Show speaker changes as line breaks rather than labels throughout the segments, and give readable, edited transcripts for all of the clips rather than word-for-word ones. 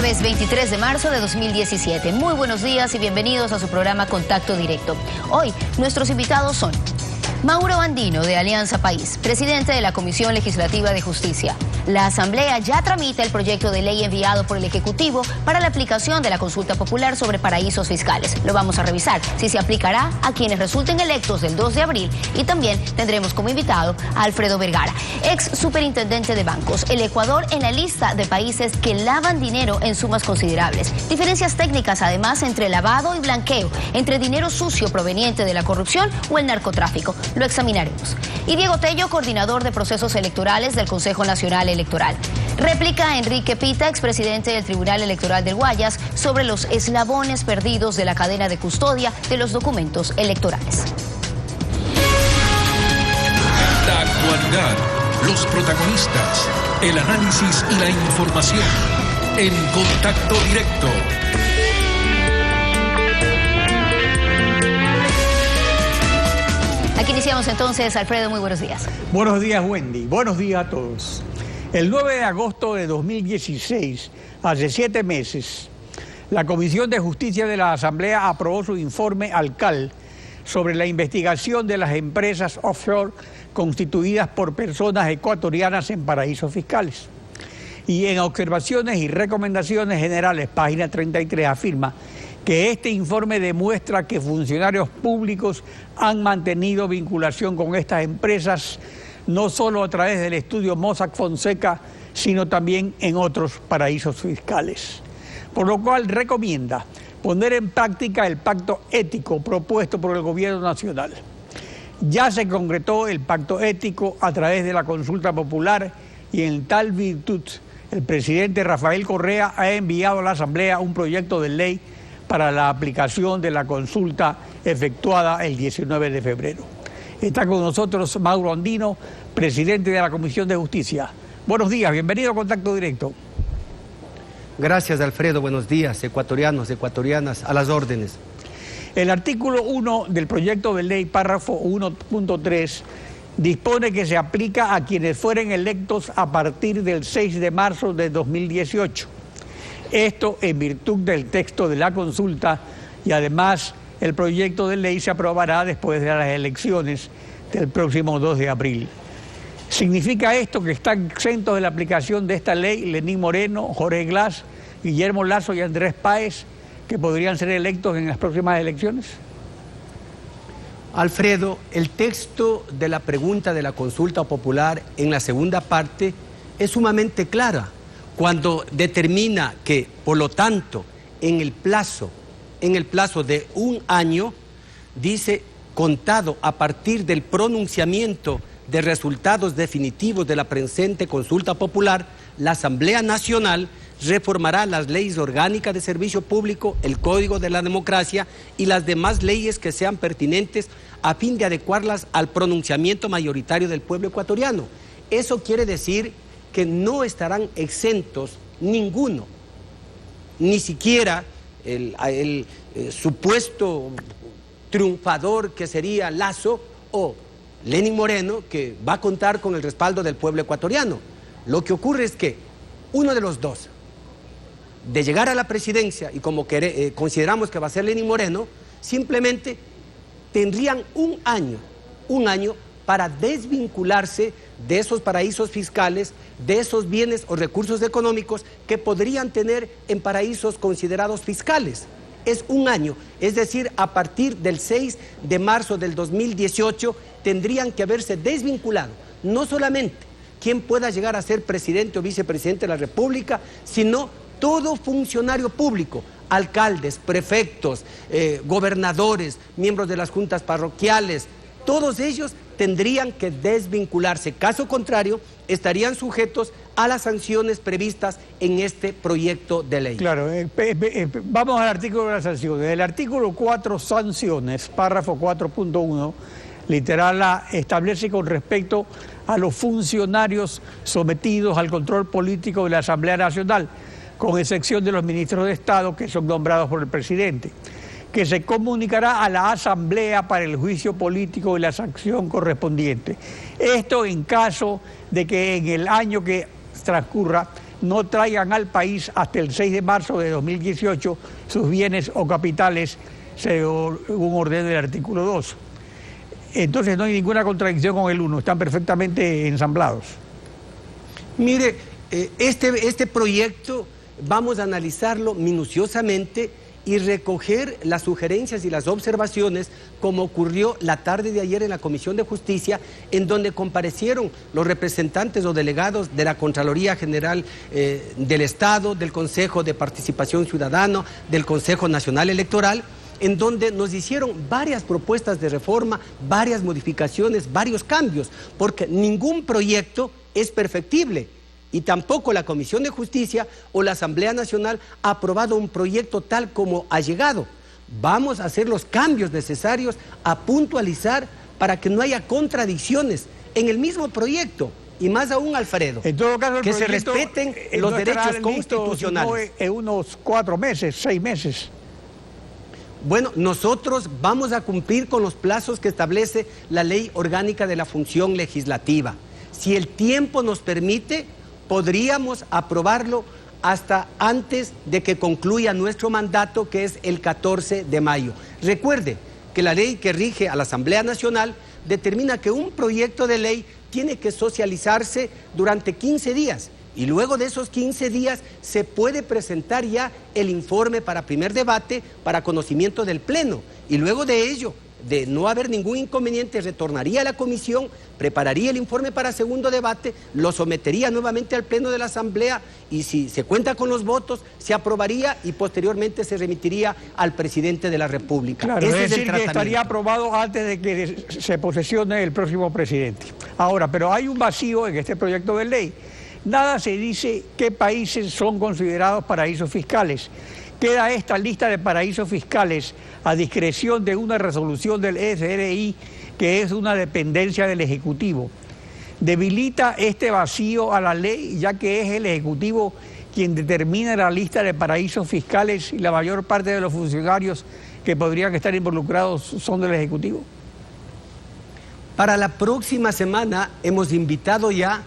Jueves 23 de marzo de 2017. Muy buenos días y bienvenidos a su programa Contacto Directo. Hoy nuestros invitados son Mauro Andino, de Alianza País, presidente de la Comisión Legislativa de Justicia. La Asamblea ya tramita el proyecto de ley enviado por el Ejecutivo para la aplicación de la consulta popular sobre paraísos fiscales. Lo vamos a revisar, si se aplicará a quienes resulten electos del 2 de abril. Y también tendremos como invitado a Alfredo Vergara, ex superintendente de bancos. El Ecuador en la lista de países que lavan dinero en sumas considerables. Diferencias técnicas además entre lavado y blanqueo, entre dinero sucio proveniente de la corrupción o el narcotráfico. Lo examinaremos. Y Diego Tello, coordinador de procesos electorales del Consejo Nacional Electoral. Réplica a Enrique Pita, expresidente del Tribunal Electoral del Guayas, sobre los eslabones perdidos de la cadena de custodia de los documentos electorales.
La actualidad, los protagonistas, el análisis y la información en Contacto Directo.
Aquí iniciamos entonces. Alfredo, muy buenos días.
Buenos días, Wendy. Buenos días a todos. El 9 de agosto de 2016, hace 7 meses, la Comisión de Justicia de la Asamblea aprobó su informe ALCAL sobre la investigación de las empresas offshore constituidas por personas ecuatorianas en paraísos fiscales. Y en observaciones y recomendaciones generales, página 33, afirma que este informe demuestra que funcionarios públicos han mantenido vinculación con estas empresas, no solo a través del estudio Mossack Fonseca, sino también en otros paraísos fiscales. Por lo cual recomienda poner en práctica el pacto ético propuesto por el Gobierno Nacional. Ya se concretó el pacto ético a través de la consulta popular y en tal virtud el presidente Rafael Correa ha enviado a la Asamblea un proyecto de ley para la aplicación de la consulta efectuada el 19 de febrero. Está con nosotros Mauro Andino, presidente de la Comisión de Justicia. Buenos días, bienvenido a Contacto Directo.
Gracias, Alfredo. Buenos días, ecuatorianos, ecuatorianas, a las órdenes.
El artículo 1 del proyecto de ley, párrafo 1.3, dispone que se aplica a quienes fueren electos a partir del 6 de marzo de 2018. Esto en virtud del texto de la consulta y además el proyecto de ley se aprobará después de las elecciones del próximo 2 de abril. ¿Significa esto que están exentos de la aplicación de esta ley Lenín Moreno, Jorge Glass, Guillermo Lasso y Andrés Páez, que podrían ser electos en las próximas elecciones?
Alfredo, el texto de la pregunta de la consulta popular en la segunda parte es sumamente clara, cuando determina que, por lo tanto, en el plazo de un año, dice, contado a partir del pronunciamiento de resultados definitivos de la presente consulta popular, la Asamblea Nacional reformará las leyes orgánicas de servicio público, el Código de la Democracia y las demás leyes que sean pertinentes a fin de adecuarlas al pronunciamiento mayoritario del pueblo ecuatoriano. Eso quiere decir que no estarán exentos ninguno, ni siquiera el supuesto triunfador que sería Lasso o Lenín Moreno, que va a contar con el respaldo del pueblo ecuatoriano. Lo que ocurre es que uno de los dos, de llegar a la presidencia, y como consideramos que va a ser Lenín Moreno, simplemente tendrían un año para desvincularse de esos paraísos fiscales, de esos bienes o recursos económicos que podrían tener en paraísos considerados fiscales. Es un año, es decir, a partir del 6 de marzo del 2018 tendrían que haberse desvinculado, no solamente quien pueda llegar a ser presidente o vicepresidente de la República, sino todo funcionario público, alcaldes, prefectos, gobernadores, miembros de las juntas parroquiales, todos ellos tendrían que desvincularse. Caso contrario, estarían sujetos a las sanciones previstas en este proyecto de ley.
Claro, vamos al artículo de las sanciones. El artículo 4, sanciones, párrafo 4.1, literal A, establece con respecto a los funcionarios sometidos al control político de la Asamblea Nacional, con excepción de los ministros de Estado que son nombrados por el presidente, que se comunicará a la Asamblea para el juicio político y la sanción correspondiente. Esto en caso de que en el año que transcurra no traigan al país hasta el 6 de marzo de 2018 sus bienes o capitales, según ordena el artículo 2. Entonces no hay ninguna contradicción con el 1, están perfectamente ensamblados.
Mire, este proyecto vamos a analizarlo minuciosamente y recoger las sugerencias y las observaciones, como ocurrió la tarde de ayer en la Comisión de Justicia, en donde comparecieron los representantes o delegados de la Contraloría General del Estado, del Consejo de Participación Ciudadana, del Consejo Nacional Electoral, en donde nos hicieron varias propuestas de reforma, varias modificaciones, varios cambios, porque ningún proyecto es perfectible. Y tampoco la Comisión de Justicia o la Asamblea Nacional ha aprobado un proyecto tal como ha llegado. Vamos a hacer los cambios necesarios, a puntualizar para que no haya contradicciones en el mismo proyecto. Y más aún, Alfredo,
en todo caso,
que se respeten los derechos constitucionales.
En unos 4 meses, 6 meses.
Bueno, nosotros vamos a cumplir con los plazos que establece la Ley Orgánica de la Función Legislativa. Si el tiempo nos permite, podríamos aprobarlo hasta antes de que concluya nuestro mandato, que es el 14 de mayo. Recuerde que la ley que rige a la Asamblea Nacional determina que un proyecto de ley tiene que socializarse durante 15 días y luego de esos 15 días se puede presentar ya el informe para primer debate, para conocimiento del Pleno, y luego de ello, de no haber ningún inconveniente, retornaría a la comisión, prepararía el informe para segundo debate, lo sometería nuevamente al Pleno de la Asamblea y si se cuenta con los votos, se aprobaría y posteriormente se remitiría al presidente de la República.
Claro, es decir, que estaría aprobado antes de que se posesione el próximo presidente. Ahora, pero hay un vacío en este proyecto de ley. Nada se dice qué países son considerados paraísos fiscales. Queda esta lista de paraísos fiscales a discreción de una resolución del SRI, que es una dependencia del Ejecutivo. Debilita este vacío a la ley, ya que es el Ejecutivo quien determina la lista de paraísos fiscales y la mayor parte de los funcionarios que podrían estar involucrados son del Ejecutivo.
Para la próxima semana hemos invitado ya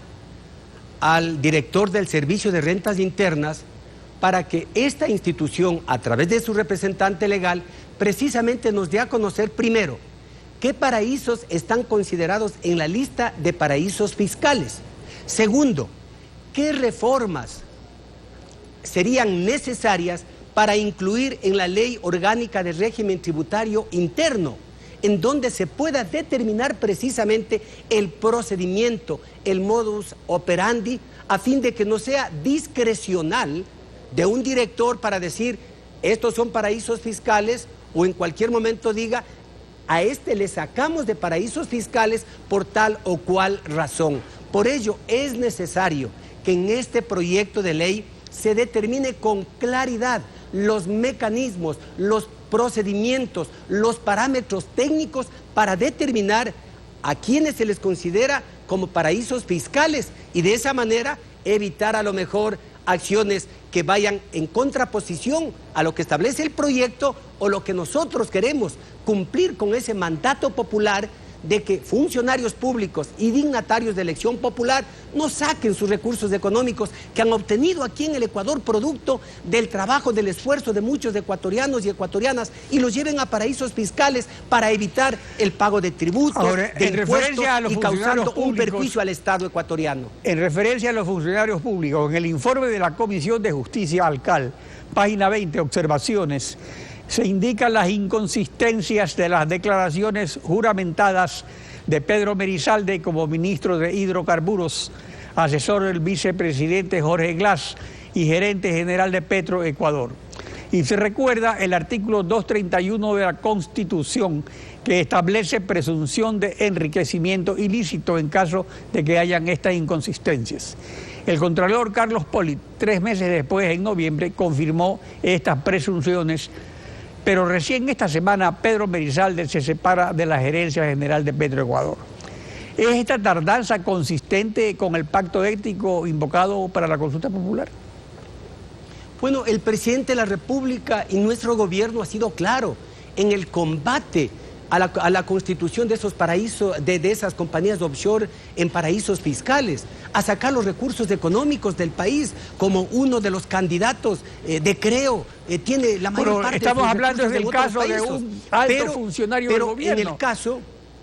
al director del Servicio de Rentas Internas para que esta institución, a través de su representante legal, precisamente nos dé a conocer primero qué paraísos están considerados en la lista de paraísos fiscales. Segundo, qué reformas serían necesarias para incluir en la Ley Orgánica de Régimen Tributario Interno, en donde se pueda determinar precisamente el procedimiento, el modus operandi, a fin de que no sea discrecional de un director para decir, estos son paraísos fiscales, o en cualquier momento diga, a este le sacamos de paraísos fiscales por tal o cual razón. Por ello es necesario que en este proyecto de ley se determine con claridad los mecanismos, los procedimientos, los parámetros técnicos para determinar a quienes se les considera como paraísos fiscales y de esa manera evitar a lo mejor acciones que vayan en contraposición a lo que establece el proyecto o lo que nosotros queremos, cumplir con ese mandato popular de que funcionarios públicos y dignatarios de elección popular no saquen sus recursos económicos que han obtenido aquí en el Ecuador producto del trabajo, del esfuerzo de muchos ecuatorianos y ecuatorianas y los lleven a paraísos fiscales para evitar el pago de tributos, de impuestos y causando un perjuicio al Estado ecuatoriano.
En referencia a los funcionarios públicos, en el informe de la Comisión de Justicia ALCAL, página 20, observaciones, se indican las inconsistencias de las declaraciones juramentadas de Pedro Merizalde como ministro de Hidrocarburos, asesor del vicepresidente Jorge Glass y gerente general de Petroecuador. Y se recuerda el artículo 231 de la Constitución, que establece presunción de enriquecimiento ilícito en caso de que hayan estas inconsistencias. El contralor Carlos Poli, 3 meses después, en noviembre, confirmó estas presunciones. Pero recién esta semana Pedro Merizalde se separa de la gerencia general de Petroecuador. ¿Es esta tardanza consistente con el pacto ético invocado para la consulta popular?
Bueno, el presidente de la República y nuestro gobierno ha sido claro en el combate a la constitución de esos paraísos, de esas compañías offshore en paraísos fiscales, a sacar los recursos económicos del país como uno de los candidatos tiene la mayor parte de
estamos
sus
hablando
recursos
del caso de un alto funcionario del gobierno.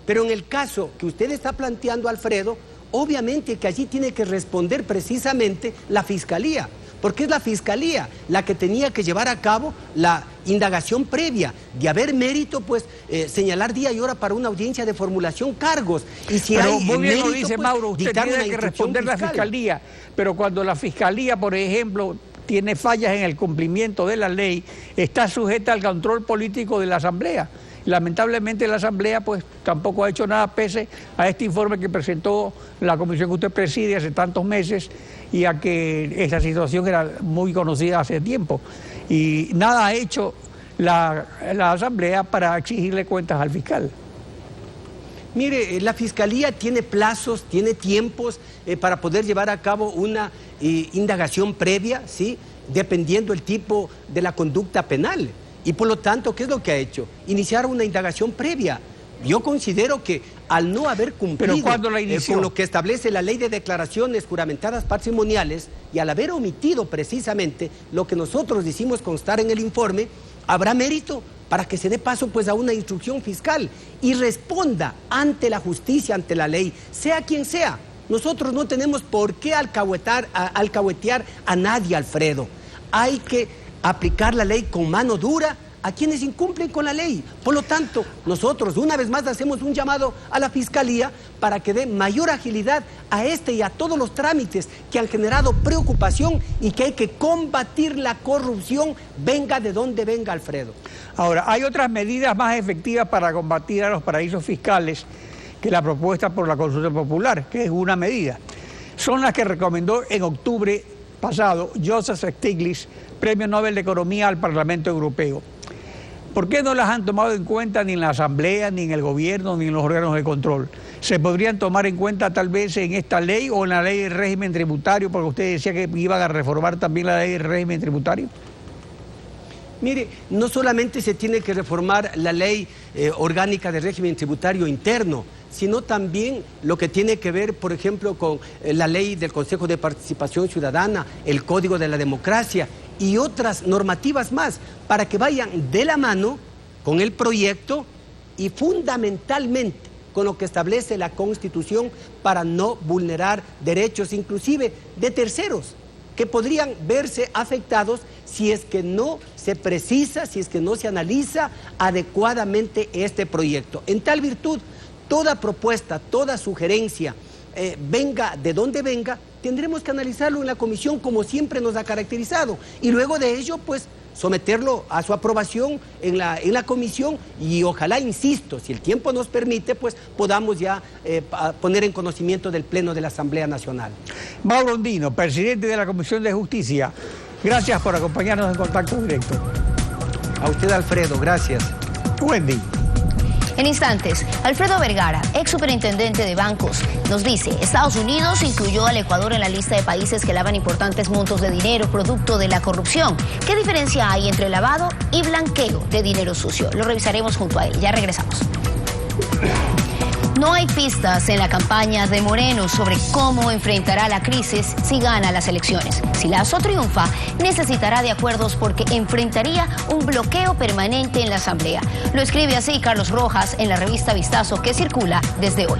Pero en el caso que usted está planteando, Alfredo, obviamente que allí tiene que responder precisamente la Fiscalía, porque es la Fiscalía la que tenía que llevar a cabo la indagación previa, de haber mérito, pues señalar día y hora para una audiencia de formulación cargos. Y si
pero
hay
muy bien
mérito,
lo dice
pues,
Mauro, usted tiene que responder la Fiscalía, pero cuando la Fiscalía, por ejemplo, tiene fallas en el cumplimiento de la ley, está sujeta al control político de la Asamblea. Lamentablemente la Asamblea pues tampoco ha hecho nada pese a este informe que presentó la comisión que usted preside hace tantos meses y a que esta situación era muy conocida hace tiempo. Y nada ha hecho la Asamblea para exigirle cuentas al fiscal.
Mire, la Fiscalía tiene plazos, tiene tiempos para poder llevar a cabo una indagación previa, ¿sí? Dependiendo el tipo de la conducta penal. Y por lo tanto, ¿qué es lo que ha hecho? Iniciar una indagación previa. Yo considero que al no haber cumplido con lo que establece la ley de declaraciones juramentadas patrimoniales y al haber omitido precisamente lo que nosotros hicimos constar en el informe, habrá mérito para que se dé paso pues a una instrucción fiscal y responda ante la justicia, ante la ley, sea quien sea. Nosotros no tenemos por qué alcahuetear a nadie, Alfredo. Hay que aplicar la ley con mano dura a quienes incumplen con la ley. Por lo tanto, nosotros una vez más hacemos un llamado a la Fiscalía para que dé mayor agilidad a este y a todos los trámites que han generado preocupación y que hay que combatir la corrupción, venga de donde venga, Alfredo.
Ahora, hay otras medidas más efectivas para combatir a los paraísos fiscales que la propuesta por la consulta popular, que es una medida. Son las que recomendó en octubre pasado Joseph Stiglitz, Premio Nobel de Economía al Parlamento Europeo. ¿Por qué no las han tomado en cuenta ni en la Asamblea, ni en el Gobierno, ni en los órganos de control? ¿Se podrían tomar en cuenta tal vez en esta ley o en la ley del régimen tributario? Porque usted decía que iban a reformar también la ley del régimen tributario.
Mire, no solamente se tiene que reformar la ley orgánica de régimen tributario interno, sino también lo que tiene que ver, por ejemplo, con la ley del Consejo de Participación Ciudadana, el Código de la Democracia y otras normativas más, para que vayan de la mano con el proyecto y fundamentalmente con lo que establece la Constitución para no vulnerar derechos, inclusive de terceros, que podrían verse afectados si es que no se precisa, si es que no se analiza adecuadamente este proyecto. En tal virtud, toda propuesta, toda sugerencia, venga de donde venga, tendremos que analizarlo en la comisión como siempre nos ha caracterizado y luego de ello, pues, someterlo a su aprobación en la comisión y ojalá, insisto, si el tiempo nos permite, pues podamos ya poner en conocimiento del Pleno de la Asamblea Nacional.
Mauro Andino, presidente de la Comisión de Justicia, gracias por acompañarnos en Contacto Directo.
A usted, Alfredo, gracias.
Buen día.
En instantes, Alfredo Vergara, ex superintendente de bancos, nos dice: Estados Unidos incluyó al Ecuador en la lista de países que lavan importantes montos de dinero producto de la corrupción. ¿Qué diferencia hay entre lavado y blanqueo de dinero sucio? Lo revisaremos junto a él. Ya regresamos. No hay pistas en la campaña de Moreno sobre cómo enfrentará la crisis si gana las elecciones. Si Lazo triunfa, necesitará de acuerdos porque enfrentaría un bloqueo permanente en la Asamblea. Lo escribe así Carlos Rojas en la revista Vistazo, que circula desde hoy.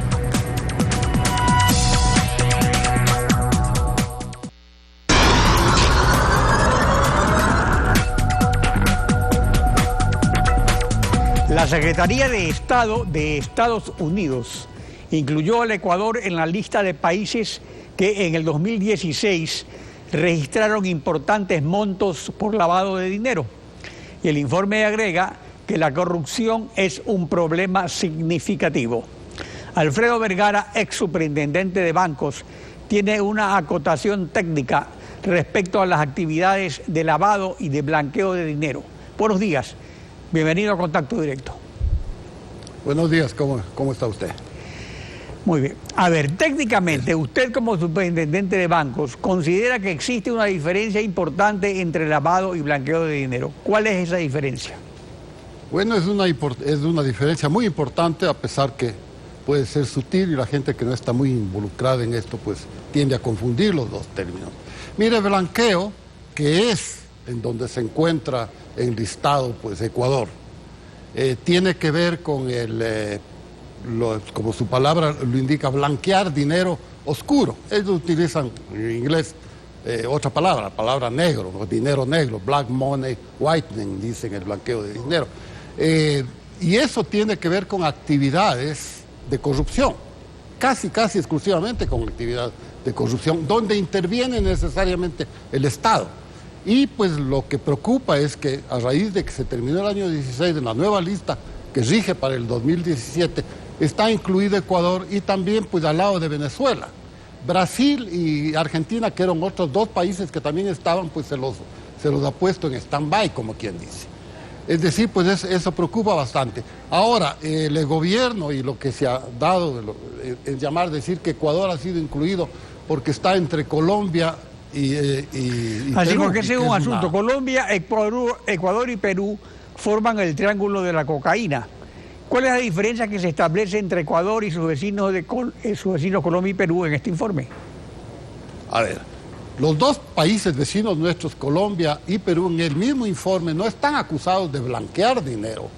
La Secretaría de Estado de Estados Unidos incluyó al Ecuador en la lista de países que en el 2016 registraron importantes montos por lavado de dinero. Y el informe agrega que la corrupción es un problema significativo. Alfredo Vergara, ex superintendente de bancos, tiene una acotación técnica respecto a las actividades de lavado y de blanqueo de dinero. Buenos días. Bienvenido a Contacto Directo.
Buenos días, ¿cómo está usted?
Muy bien. A ver, técnicamente, usted como superintendente de bancos, ¿considera que existe una diferencia importante entre lavado y blanqueo de dinero? ¿Cuál es esa diferencia?
Bueno, es una diferencia muy importante, a pesar que puede ser sutil y la gente que no está muy involucrada en esto, pues tiende a confundir los dos términos. Mire, blanqueo, que es en donde se encuentra enlistado, pues Ecuador, tiene que ver con como su palabra lo indica, blanquear dinero oscuro. Ellos utilizan en inglés otra palabra, la palabra negro, dinero negro, black money whitening, dicen el blanqueo de dinero. Y eso tiene que ver con actividades de corrupción, casi exclusivamente con actividades de corrupción, donde interviene necesariamente el Estado. Y pues lo que preocupa es que a raíz de que se terminó el año 16, en la nueva lista que rige para el 2017, está incluido Ecuador y también pues al lado de Venezuela. Brasil y Argentina, que eran otros dos países que también estaban, pues se los ha puesto en stand-by, como quien dice. Es decir, pues eso preocupa bastante. Ahora, el gobierno y lo que se ha dado es decir que Ecuador ha sido incluido porque está entre Colombia y
así
Perú,
porque ese es un asunto. Colombia, Ecuador y Perú forman el triángulo de la cocaína. ¿Cuál es la diferencia que se establece entre Ecuador y sus vecinos Colombia y Perú en este informe?
A ver, los dos países vecinos nuestros, Colombia y Perú, en el mismo informe no están acusados de blanquear dinero,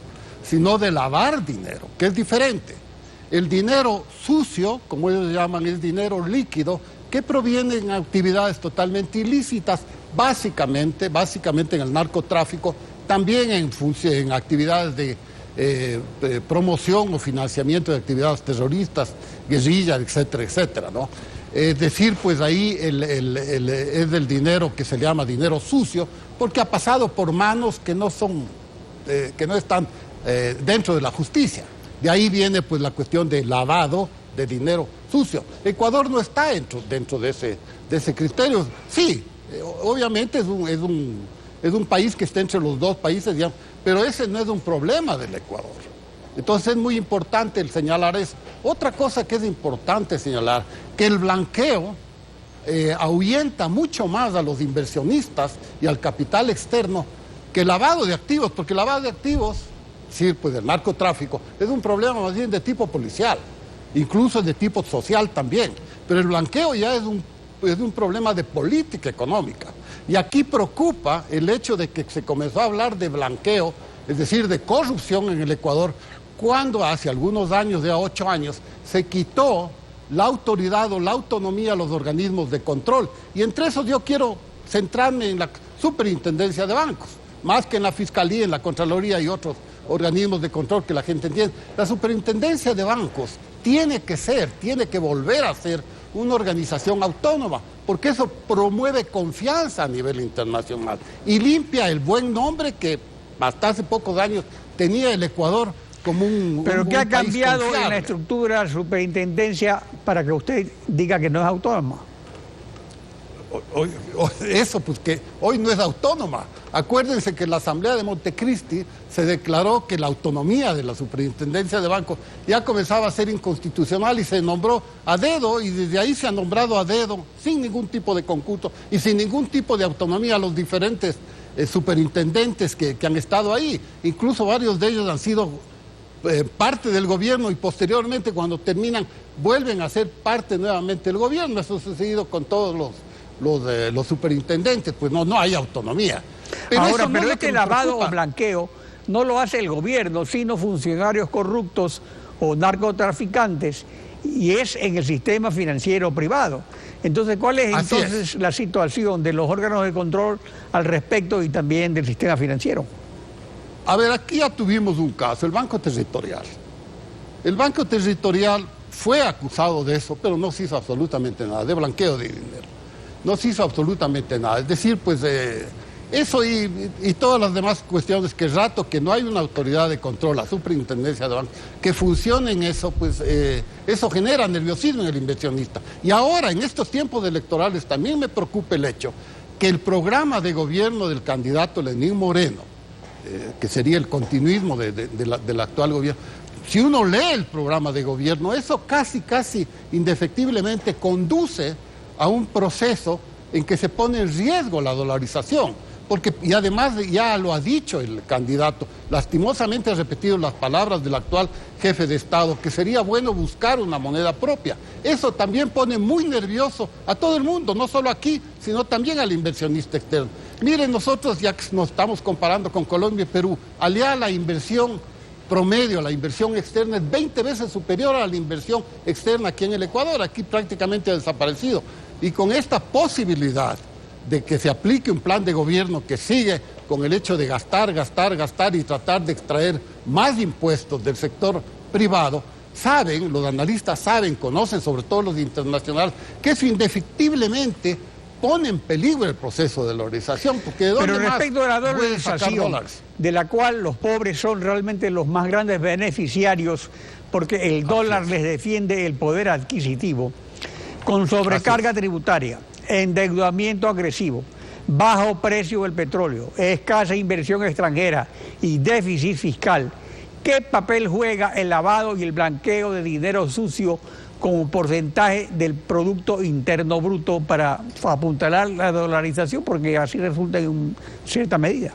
sino de lavar dinero, que es diferente. El dinero sucio, como ellos llaman, es dinero líquido, que proviene en actividades totalmente ilícitas, básicamente en el narcotráfico, también en actividades de promoción o financiamiento de actividades terroristas, guerrillas, etcétera, ¿no? Es decir, pues ahí es del dinero que se llama dinero sucio, porque ha pasado por manos que no están dentro de la justicia. De ahí viene pues la cuestión de lavado de dinero sucio. Ecuador no está dentro de ese criterio. Sí, obviamente es un país que está entre los dos países, digamos, pero ese no es un problema del Ecuador. Entonces es muy importante el señalar eso. Otra cosa que es importante señalar, que el blanqueo ahuyenta mucho más a los inversionistas y al capital externo que el lavado de activos, porque el lavado de activos, sí, pues el narcotráfico, es un problema más bien de tipo policial, incluso de tipo social también, pero el blanqueo ya es un problema de política económica. Y aquí preocupa el hecho de que se comenzó a hablar de blanqueo, es decir, de corrupción en el Ecuador, cuando hace algunos años, ya 8 años, se quitó la autoridad o la autonomía a los organismos de control. Y entre esos yo quiero centrarme en la superintendencia de bancos, más que en la Fiscalía, en la Contraloría y otros organismos de control que la gente entiende. La superintendencia de bancos tiene que volver a ser una organización autónoma, porque eso promueve confianza a nivel internacional y limpia el buen nombre que hasta hace pocos años tenía el Ecuador como un
¿Pero qué ha cambiado
confiable
en la estructura de la superintendencia para que usted diga que no es autónoma?
Eso, pues que hoy no es autónoma. Acuérdense que en la Asamblea de Montecristi se declaró que la autonomía de la superintendencia de bancos ya comenzaba a ser inconstitucional y se nombró a dedo, y desde ahí se ha nombrado a dedo, sin ningún tipo de concurso y sin ningún tipo de autonomía a los diferentes superintendentes que han estado ahí. Incluso varios de ellos han sido parte del gobierno y posteriormente, cuando terminan, vuelven a ser parte nuevamente del gobierno. Eso ha sucedido con todos los superintendentes, pues no hay autonomía.
Ahora, pero este lavado o blanqueo no lo hace el gobierno, sino funcionarios corruptos o narcotraficantes, y es en el sistema financiero privado. Entonces, ¿cuál es entonces la situación de los órganos de control al respecto y también del sistema financiero?
A ver, aquí ya tuvimos un caso, el Banco Territorial. El Banco Territorial fue acusado de eso, pero no se hizo absolutamente nada, de blanqueo de dinero. No se hizo absolutamente nada. Es decir, pues eso y todas las demás cuestiones, que rato que no hay una autoridad de control, la superintendencia de bancos, que funcione en eso, pues eso genera nerviosismo en el inversionista. Y ahora, en estos tiempos electorales, también me preocupa el hecho que el programa de gobierno del candidato Lenín Moreno, que sería el continuismo del actual gobierno, si uno lee el programa de gobierno, eso casi indefectiblemente conduce a un proceso en que se pone en riesgo la dolarización, y además ya lo ha dicho el candidato, lastimosamente ha repetido las palabras del actual jefe de Estado, que sería bueno buscar una moneda propia. Eso también pone muy nervioso a todo el mundo, no solo aquí, sino también al inversionista externo. Miren, nosotros ya que nos estamos comparando con Colombia y Perú, allá la inversión promedio, la inversión externa es 20 veces superior a la inversión externa aquí en el Ecuador, aquí prácticamente ha desaparecido. Y con esta posibilidad de que se aplique un plan de gobierno que sigue con el hecho de gastar y tratar de extraer más impuestos del sector privado, saben, los analistas saben, conocen, sobre todo los internacionales, que eso indefectiblemente pone en peligro el proceso de dolarización, porque ¿de dónde
Pero respecto a la
pueden sacar
dolarización,
dólares?
de la cual los pobres son realmente los más grandes beneficiarios, porque el dólar les defiende el poder adquisitivo, con sobrecarga tributaria, endeudamiento agresivo, bajo precio del petróleo, escasa inversión extranjera y déficit fiscal. ¿Qué papel juega el lavado y el blanqueo de dinero sucio como porcentaje del Producto Interno Bruto para apuntalar la dolarización? Porque así resulta en cierta medida.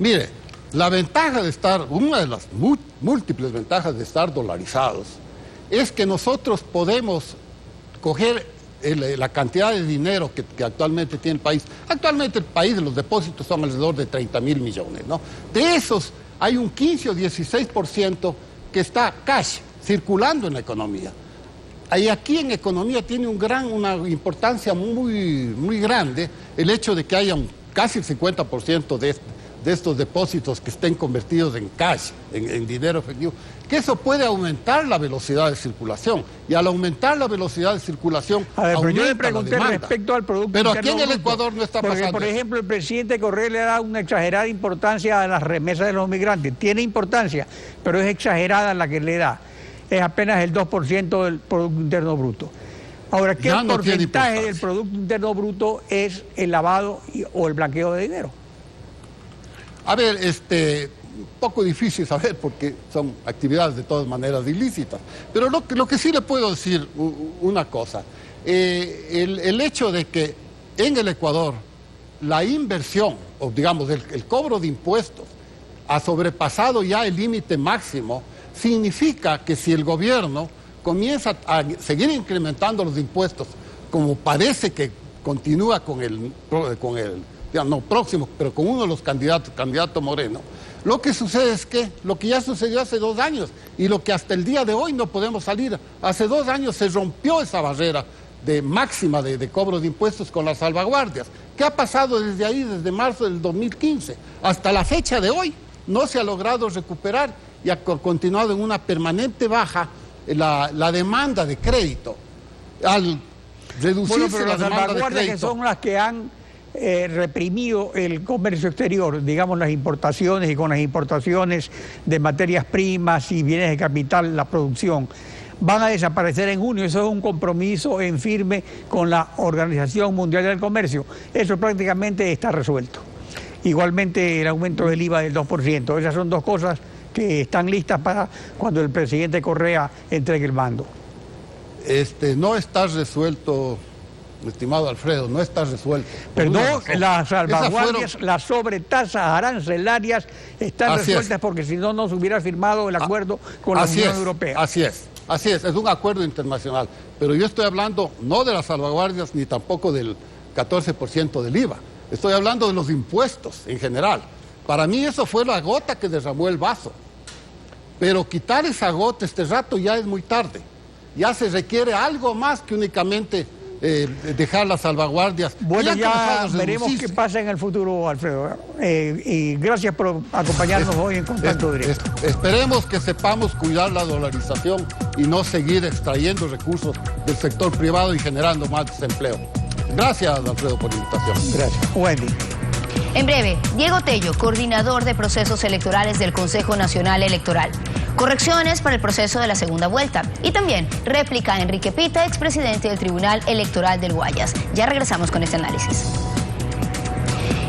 Mire, la ventaja de estar, una de las múltiples ventajas de estar dolarizados, es que nosotros podemos coger la cantidad de dinero que actualmente tiene el país. Actualmente el país, los depósitos son alrededor de 30.000 millones, ¿no? De esos hay un 15 o 16% que está cash, circulando en la economía. Y aquí en economía tiene una importancia muy grande el hecho de que haya casi el 50% de estos depósitos que estén convertidos en cash, en dinero efectivo, que eso puede aumentar la velocidad de circulación. Y al aumentar la velocidad de circulación,
pero yo le pregunté respecto al Producto
Pero
Interno
aquí en el
Bruto,
Ecuador no está
porque,
pasando
por
eso.
ejemplo, el presidente Correa le da una exagerada importancia a las remesas de los migrantes. Tiene importancia, pero es exagerada la que le da. Es apenas el 2% del Producto Interno Bruto. Ahora, ¿qué porcentaje del Producto Interno Bruto es el lavado o el blanqueo de dinero?
A ver, un poco difícil saber porque son actividades de todas maneras ilícitas. Pero lo que sí le puedo decir una cosa, el hecho de que en el Ecuador la inversión, o digamos el cobro de impuestos, ha sobrepasado ya el límite máximo, significa que si el gobierno comienza a seguir incrementando los impuestos, como parece que continúa con el no próximo, pero con uno de los candidato Moreno, lo que sucede es que lo que ya sucedió hace 2 años y lo que hasta el día de hoy no podemos salir, hace 2 años se rompió esa barrera de máxima de cobro de impuestos con las salvaguardias. ¿Qué ha pasado desde ahí, desde marzo del 2015? Hasta la fecha de hoy no se ha logrado recuperar y ha continuado en una permanente baja la demanda de crédito. Al reducirse la demanda de crédito,
que son las que han reprimido el comercio exterior, digamos las importaciones, y con las importaciones de materias primas y bienes de capital, la producción, van a desaparecer en junio. Eso es un compromiso en firme con la Organización Mundial del Comercio. Eso prácticamente está resuelto. Igualmente el aumento del IVA del 2%. Esas son 2 cosas que están listas para cuando el presidente Correa entregue el mando.
No está resuelto, estimado Alfredo, no está resuelto.
Perdón, las salvaguardias, las sobretasas arancelarias están resueltas porque si no, no se hubiera firmado el acuerdo con la Unión Europea.
Así es un acuerdo internacional. Pero yo estoy hablando no de las salvaguardias ni tampoco del 14% del IVA. Estoy hablando de los impuestos en general. Para mí eso fue la gota que derramó el vaso. Pero quitar esa gota este rato ya es muy tarde. Ya se requiere algo más que únicamente dejar las salvaguardias.
Bueno, ya veremos qué pasa en el futuro, Alfredo. Y gracias por acompañarnos hoy en Contacto Directo.
Esperemos que sepamos cuidar la dolarización y no seguir extrayendo recursos del sector privado y generando más desempleo. Gracias, Alfredo, por la invitación.
Gracias. Wendy.
En breve, Diego Tello, coordinador de procesos electorales del Consejo Nacional Electoral. Correcciones para el proceso de la segunda vuelta. Y también réplica a Enrique Pita, expresidente del Tribunal Electoral del Guayas. Ya regresamos con este análisis.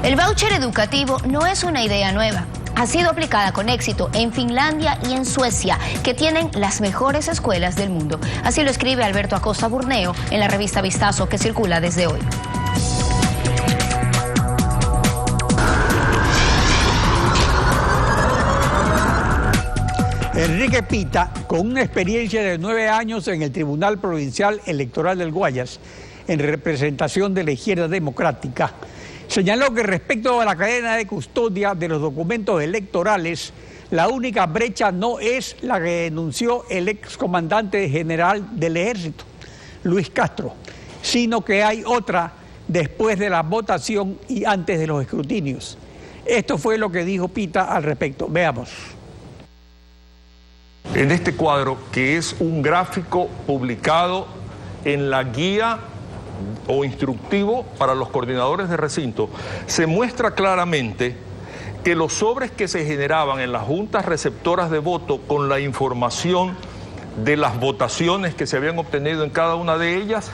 El voucher educativo no es una idea nueva. Ha sido aplicada con éxito en Finlandia y en Suecia, que tienen las mejores escuelas del mundo. Así lo escribe Alberto Acosta Burneo en la revista Vistazo, que circula desde hoy.
Enrique Pita, con una experiencia de 9 años en el Tribunal Provincial Electoral del Guayas, en representación de la izquierda democrática, señaló que respecto a la cadena de custodia de los documentos electorales, la única brecha no es la que denunció el excomandante general del Ejército, Luis Castro, sino que hay otra después de la votación y antes de los escrutinios. Esto fue lo que dijo Pita al respecto. Veamos.
En este cuadro, que es un gráfico publicado en la guía o instructivo para los coordinadores de recinto, se muestra claramente que los sobres que se generaban en las juntas receptoras de voto con la información de las votaciones que se habían obtenido en cada una de ellas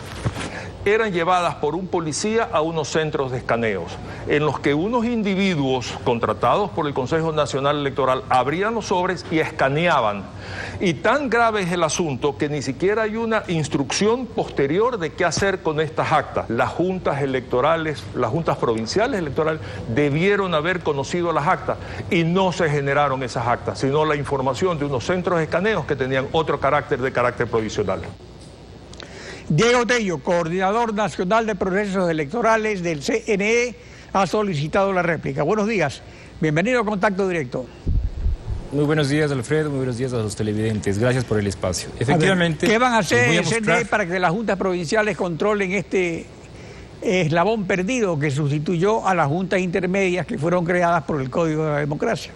eran llevadas por un policía a unos centros de escaneos, en los que unos individuos contratados por el Consejo Nacional Electoral abrían los sobres y escaneaban. Y tan grave es el asunto que ni siquiera hay una instrucción posterior de qué hacer con estas actas. Las juntas electorales, las juntas provinciales electorales debieron haber conocido las actas y no se generaron esas actas, sino la información de unos centros de escaneos que tenían otro carácter, de carácter provisional.
Diego Tello, coordinador nacional de procesos electorales del CNE, ha solicitado la réplica. Buenos días, bienvenido a Contacto Directo.
Muy buenos días, Alfredo, muy buenos días a los televidentes. Gracias por el espacio. Efectivamente,
¿qué van a hacer
voy a
el CNE para que las juntas provinciales controlen este eslabón perdido que sustituyó a las juntas intermedias que fueron creadas por el Código de la Democracia?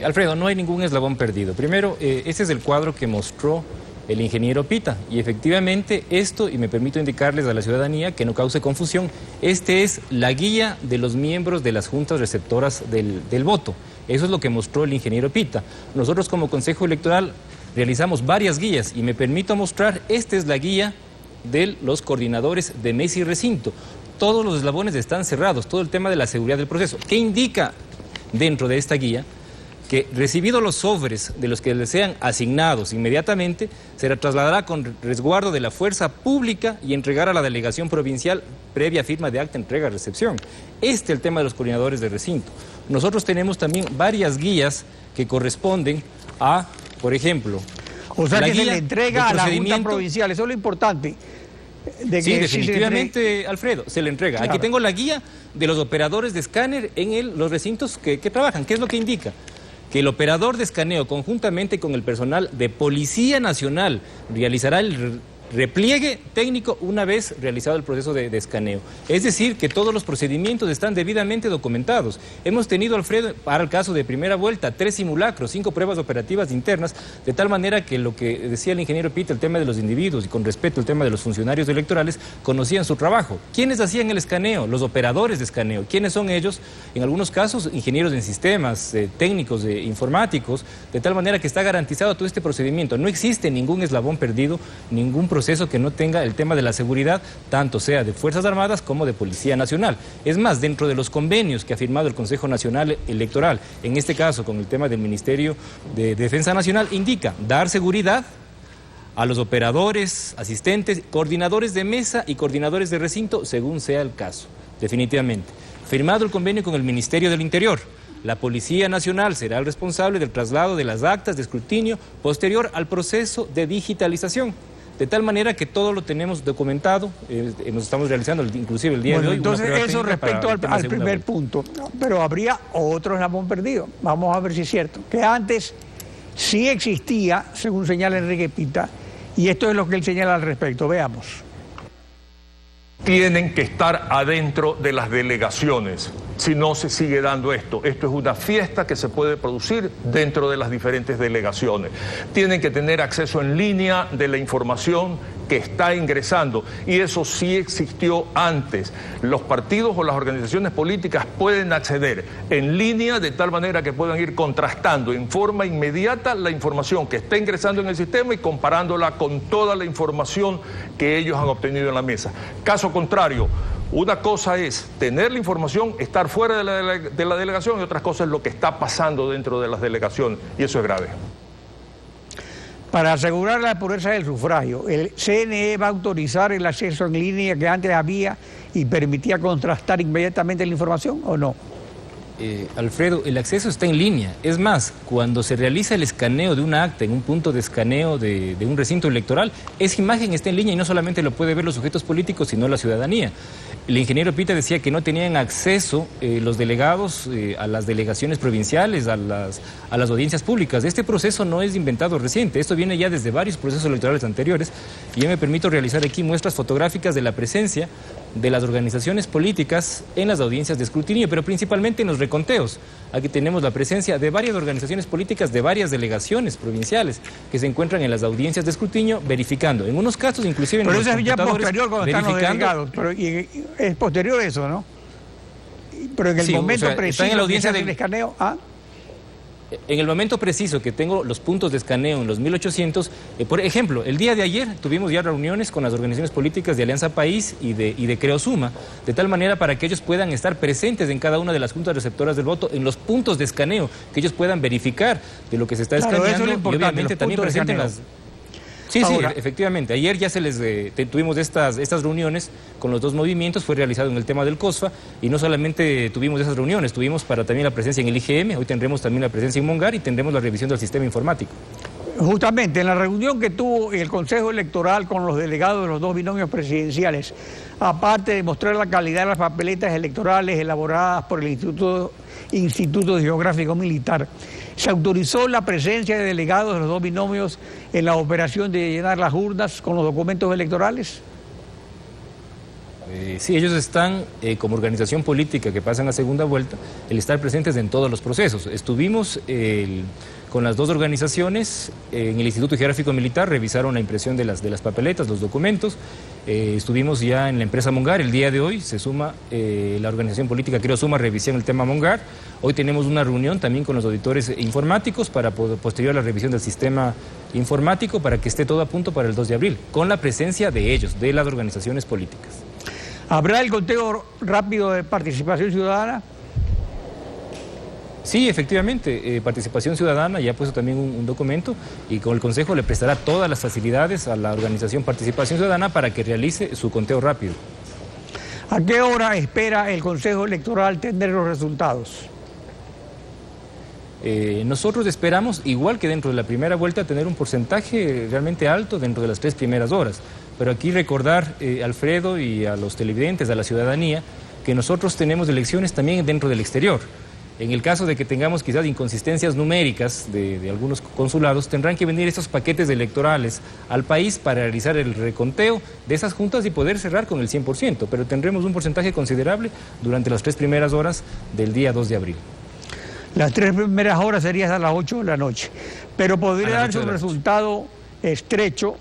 Alfredo, no hay ningún eslabón perdido. Primero, este es el cuadro que mostró el ingeniero Pita, y efectivamente esto, y me permito indicarles a la ciudadanía que no cause confusión, este es la guía de los miembros de las juntas receptoras del voto. Eso es lo que mostró el ingeniero Pita. Nosotros como Consejo Electoral realizamos varias guías, y me permito mostrar, esta es la guía de los coordinadores de mesa y recinto. Todos los eslabones están cerrados, todo el tema de la seguridad del proceso. ¿Qué indica dentro de esta guía? Que recibidos los sobres de los que les sean asignados inmediatamente, será trasladará con resguardo de la fuerza pública y entregar a la delegación provincial previa firma de acta, entrega, recepción. Este es el tema de los coordinadores de recinto. Nosotros tenemos también varias guías que corresponden a, por ejemplo,
o sea, que se le entrega a la Junta Provincial, eso es lo importante.
Sí, definitivamente, Alfredo, se le entrega. Claro. Aquí tengo la guía de los operadores de escáner en los recintos que trabajan. ¿Qué es lo que indica? Que el operador de escaneo, conjuntamente con el personal de Policía Nacional, realizará el repliegue técnico una vez realizado el proceso de escaneo. Es decir, que todos los procedimientos están debidamente documentados. Hemos tenido, Alfredo, para el caso de primera vuelta, 3 simulacros, 5 pruebas operativas internas, de tal manera que lo que decía el ingeniero Pita, el tema de los individuos, y con respeto el tema de los funcionarios electorales, conocían su trabajo. ¿Quiénes hacían el escaneo? Los operadores de escaneo. ¿Quiénes son ellos? En algunos casos, ingenieros en sistemas, técnicos informáticos, de tal manera que está garantizado todo este procedimiento. No existe ningún eslabón perdido, ningún proceso que no tenga el tema de la seguridad, tanto sea de Fuerzas Armadas como de Policía Nacional. Es más, dentro de los convenios que ha firmado el Consejo Nacional Electoral, en este caso con el tema del Ministerio de Defensa Nacional, indica dar seguridad a los operadores, asistentes, coordinadores de mesa y coordinadores de recinto, según sea el caso, definitivamente. Firmado el convenio con el Ministerio del Interior, la Policía Nacional será el responsable del traslado de las actas de escrutinio posterior al proceso de digitalización. De tal manera que todo lo tenemos documentado, nos estamos realizando inclusive el día de hoy.
Entonces eso respecto al primer punto, pero habría otro eslabón perdido. Vamos a ver si es cierto, que antes sí existía, según señala Enrique Pita, y esto es lo que él señala al respecto. Veamos.
Tienen que estar adentro de las delegaciones, si no se sigue dando esto. Esto es una fiesta que se puede producir dentro de las diferentes delegaciones. Tienen que tener acceso en línea de la información que está ingresando, y eso sí existió antes. Los partidos o las organizaciones políticas pueden acceder en línea de tal manera que puedan ir contrastando en forma inmediata la información que está ingresando en el sistema y comparándola con toda la información que ellos han obtenido en la mesa. Caso contrario, una cosa es tener la información, estar fuera de la delegación, y otra cosa es lo que está pasando dentro de las delegaciones, y eso es grave.
Para asegurar la pureza del sufragio, ¿el CNE va a autorizar el acceso en línea que antes había y permitía contrastar inmediatamente la información o no?
Alfredo, el acceso está en línea. Es más, cuando se realiza el escaneo de una acta en un punto de escaneo de un recinto electoral, esa imagen está en línea y no solamente lo puede ver los sujetos políticos, sino la ciudadanía. El ingeniero Pita decía que no tenían acceso los delegados a las delegaciones provinciales, a las audiencias públicas. Este proceso no es inventado reciente, esto viene ya desde varios procesos electorales anteriores, y yo me permito realizar aquí muestras fotográficas de la presencia de las organizaciones políticas en las audiencias de escrutinio, pero principalmente en los reconteos. Aquí tenemos la presencia de varias organizaciones políticas de varias delegaciones provinciales que se encuentran en las audiencias de escrutinio verificando. En unos casos, inclusive en
pero
los
eso es ya
computadores,
posterior cuando están los delegados, pero es posterior eso, ¿no? Pero en el momento preciso
en la audiencia
del escaneo, ¿ah?
En el momento preciso que tengo los puntos de escaneo en los 1800, por ejemplo, el día de ayer tuvimos ya reuniones con las organizaciones políticas de Alianza País y de Creosuma, de tal manera para que ellos puedan estar presentes en cada una de las juntas receptoras del voto, en los puntos de escaneo, que ellos puedan verificar de lo que se está escaneando,
eso es lo importante,
y obviamente también presenten las... Sí,
ahora,
sí, efectivamente. Ayer ya tuvimos estas reuniones con los dos movimientos, fue realizado en el tema del COSFA, y no solamente tuvimos esas reuniones, tuvimos para también la presencia en el IGM, hoy tendremos también la presencia en Mongar y tendremos la revisión del sistema informático.
Justamente en la reunión que tuvo el Consejo Electoral con los delegados de los dos binomios presidenciales, aparte de mostrar la calidad de las papeletas electorales elaboradas por el Instituto Geográfico Militar, se autorizó la presencia de delegados de los dos binomios en la operación de llenar las urnas con los documentos electorales.
Sí, ellos están como organización política que pasan a segunda vuelta, el estar presentes en todos los procesos. Estuvimos con las dos organizaciones en el Instituto Geográfico Militar, revisaron la impresión de las papeletas, los documentos. Estuvimos ya en la empresa Mongar, el día de hoy se suma la organización política Creosuma, revisión el tema Mongar. Hoy tenemos una reunión también con los auditores informáticos para posterior a la revisión del sistema informático para que esté todo a punto para el 2 de abril, con la presencia de ellos, de las organizaciones políticas.
¿Habrá el conteo rápido de participación ciudadana?
Sí, efectivamente, Participación Ciudadana ya ha puesto también un documento y con el Consejo le prestará todas las facilidades a la organización Participación Ciudadana para que realice su conteo rápido.
¿A qué hora espera el Consejo Electoral tener los resultados?
Nosotros esperamos, igual que dentro de la primera vuelta, tener un porcentaje realmente alto dentro de las 3 primeras horas. Pero aquí recordar, Alfredo, y a los televidentes, a la ciudadanía, que nosotros tenemos elecciones también dentro del exterior. En el caso de que tengamos quizás inconsistencias numéricas de algunos consulados, tendrán que venir estos paquetes electorales al país para realizar el reconteo de esas juntas y poder cerrar con el 100%, pero tendremos un porcentaje considerable durante las 3 primeras horas del día 2 de abril.
Las 3 primeras horas serían a las 8 de la noche, pero podría darse un resultado estrecho,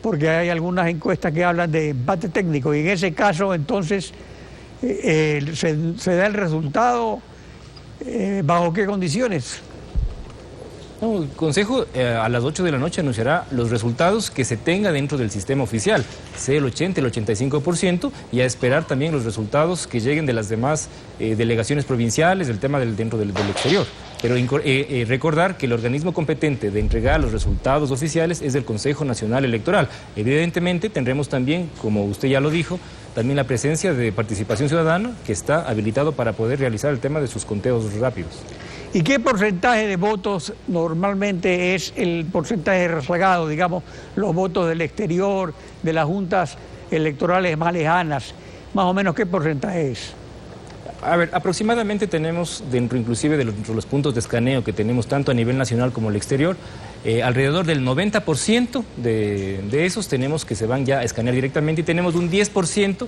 porque hay algunas encuestas que hablan de empate técnico, y en ese caso entonces se da el resultado, ¿bajo qué condiciones?
No, el Consejo a las 8 de la noche anunciará los resultados que se tenga dentro del sistema oficial, sea el 80, el 85%, y a esperar también los resultados que lleguen de las demás delegaciones provinciales, el tema dentro del exterior. Pero recordar que el organismo competente de entregar los resultados oficiales es el Consejo Nacional Electoral. Evidentemente tendremos también, como usted ya lo dijo, también la presencia de Participación Ciudadana, que está habilitado para poder realizar el tema de sus conteos rápidos.
¿Y qué porcentaje de votos normalmente es el porcentaje rezagado, digamos, los votos del exterior, de las juntas electorales más lejanas? Más o menos, ¿qué porcentaje es?
A ver, aproximadamente tenemos, dentro inclusive de los puntos de escaneo que tenemos tanto a nivel nacional como el exterior, alrededor del 90% de esos tenemos que se van ya a escanear directamente, y tenemos un 10%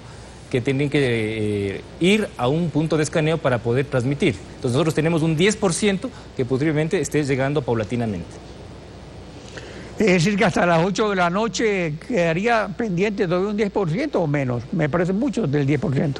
que tienen que ir a un punto de escaneo para poder transmitir. Entonces nosotros tenemos un 10% que posiblemente esté llegando paulatinamente.
Es decir, que hasta las 8 de la noche quedaría pendiente todavía un 10% o menos. Me parece mucho del 10%.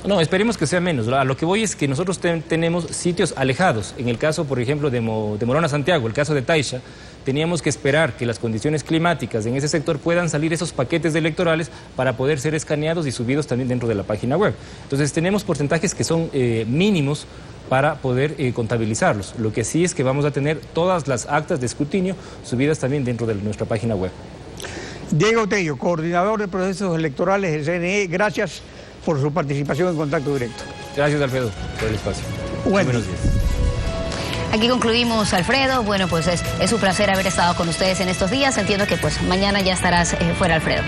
No, esperemos que sea menos. A lo que voy es que nosotros tenemos sitios alejados. En el caso, por ejemplo, de Morona Santiago, el caso de Taisha, teníamos que esperar que las condiciones climáticas en ese sector puedan salir esos paquetes electorales para poder ser escaneados y subidos también dentro de la página web. Entonces tenemos porcentajes que son mínimos para poder contabilizarlos. Lo que sí es que vamos a tener todas las actas de escrutinio subidas también dentro de nuestra página web.
Diego Tello, coordinador de procesos electorales del CNE, gracias por su participación en Contacto Directo.
Gracias, Alfredo, por el espacio.
Bueno.
Buenos días.
Aquí concluimos, Alfredo. Bueno, pues es un placer haber estado con ustedes en estos días. Entiendo que pues mañana ya estarás fuera, Alfredo.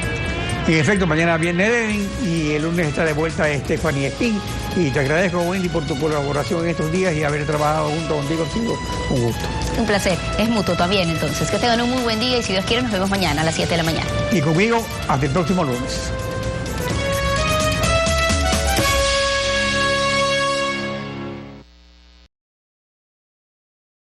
En efecto, mañana viene Edwin y el lunes está de vuelta Stephanie Espín. Y te agradezco, Wendy, por tu colaboración en estos días y haber trabajado junto contigo. Ha sido un gusto.
Un placer. Es mutuo también, entonces. Que tengan un muy buen día y si Dios quiere nos vemos mañana a las 7 de la mañana.
Y conmigo, hasta el próximo lunes.